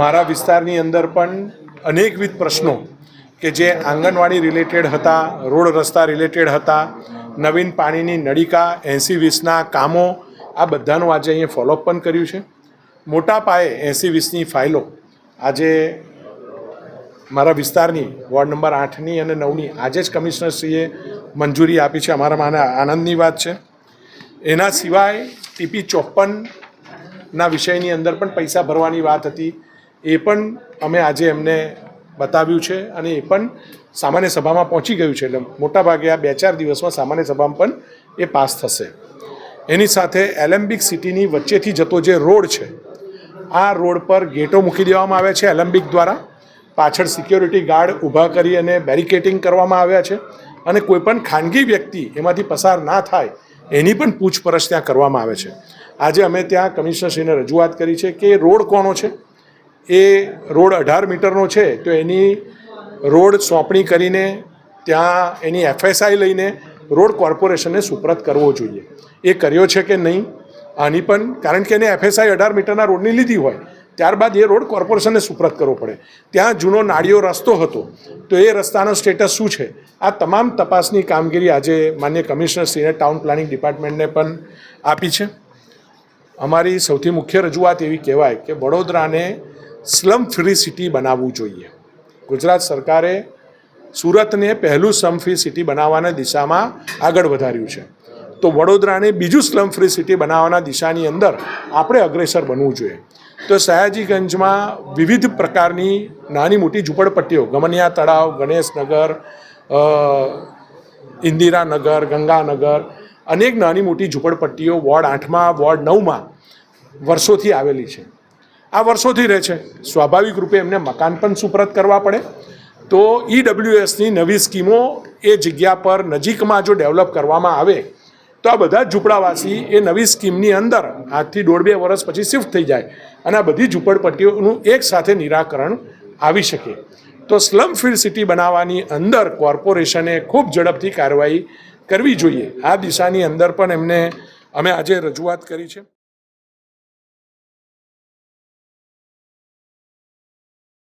મારા વિસ્તારની અંદર પણ અનેકવિધ પ્રશ્નો કે જે આંગણવાડી રિલેટેડ હતા, રોડ રસ્તા રિલેટેડ હતા, નવીન પાણીની નળિકા 80-20ના કામો, આ બધાનું આજે અહીંયા ફોલોઅપ પણ કર્યું છે. મોટા પાયે 80-20ની ફાઇલો આજે મારા વિસ્તારની વોર્ડ નંબર 8ની અને 9ની આજે જ કમિશનરશ્રીએ મંજૂરી આપી છે. અમારા માટે આનંદની વાત છે. એના સિવાય TP 54ના વિષયની અંદર પણ પૈસા ભરવાની વાત હતી, એ પણ અમે આજે એમને બતાવ્યું છે અને એ પણ સામાન્ય સભામાં પહોંચી ગયું છે. એટલે મોટાભાગે આ 2-4 દિવસમાં સામાન્ય સભામાં પણ એ પાસ થશે. એની સાથે એલેમ્બિક સિટીની વચ્ચેથી જતો જે રોડ છે, આ રોડ પર ગેટો મૂકી દેવામાં આવ્યા છે એલેમ્બિક દ્વારા. પાછળ સિક્યોરિટી ગાર્ડ ઊભા કરી અને બેરિકેટિંગ કરવામાં આવ્યા છે અને કોઈપણ ખાનગી વ્યક્તિ એમાંથી પસાર ના થાય એની પણ પૂછપરછ ત્યાં કરવામાં આવે છે. આજે અમે ત્યાં કમિશનરશ્રીને રજૂઆત કરી છે કે રોડ કોનો છે, એ રોડ 18 મીટરનો છે તો એની રોડ સોંપણી કરીને ત્યાં એની FSI લઈને રોડ કોર્પોરેશનને સુપ્રત કરવો જોઈએ. એ કર્યો છે કે નહીં આની પણ, કારણ કે એને FSI 18 મીટરના રોડની લીધી હોય ત્યારબાદ એ રોડ કોર્પોરેશનને સુપ્રત કરવો પડે. ત્યાં જૂનો નાળિયો રસ્તો હતો તો એ રસ્તાનો સ્ટેટસ શું છે, આ તમામ તપાસની કામગીરી આજે માન્ય કમિશનરશ્રીને ટાઉન પ્લાનિંગ ડિપાર્ટમેન્ટને પણ આપી છે. અમારી સૌથી મુખ્ય રજૂઆત એવી કહેવાય કે વડોદરાને સ્લમ ફ્રી સિટી બનાવવું જોઈએ. ગુજરાત સરકારે સુરતને પહેલું સ્લમ ફ્રી સિટી બનાવવાના દિશામાં આગળ વધાર્યું છે, તો વડોદરાને બીજું સ્લમ ફ્રી સિટી બનાવવાના દિશાની અંદર આપણે અગ્રેસર બનવું જોઈએ. તો સયાજીગંજમાં વિવિધ પ્રકારની નાની મોટી ઝૂંપડપટ્ટીઓ, ગમનિયા તળાવ, ગણેશનગર, ઇન્દિરાનગર, ગંગાનગર, અનેક નાની મોટી ઝૂંપડપટ્ટીઓ વોર્ડ 8માં, વોર્ડ 9માં વર્ષોથી આવેલી છે. આ વર્ષોથી રહે છે, સ્વાભાવિક રૂપે એમને મકાન પણ સુપ્રત કરવા પડે. તો EWSની નવી સ્કીમો એ જગ્યા પર નજીકમાં જો ડેવલપ કરવામાં આવે તો આ બધા જ ઝૂંપડાવાસી એ નવી સ્કીમની અંદર આજથી 1.5-2 વર્ષ પછી શિફ્ટ થઈ જાય અને આ બધી ઝૂંપડપટ્ટીઓનું એક સાથે નિરાકરણ આવી શકે. તો સ્લમ ફ્રી સિટી બનાવવાની અંદર કોર્પોરેશને ખૂબ ઝડપથી કાર્યવાહી કરવી જોઈએ. આ દિશાની અંદર પણ અમે આજે રજૂઆત કરી છે.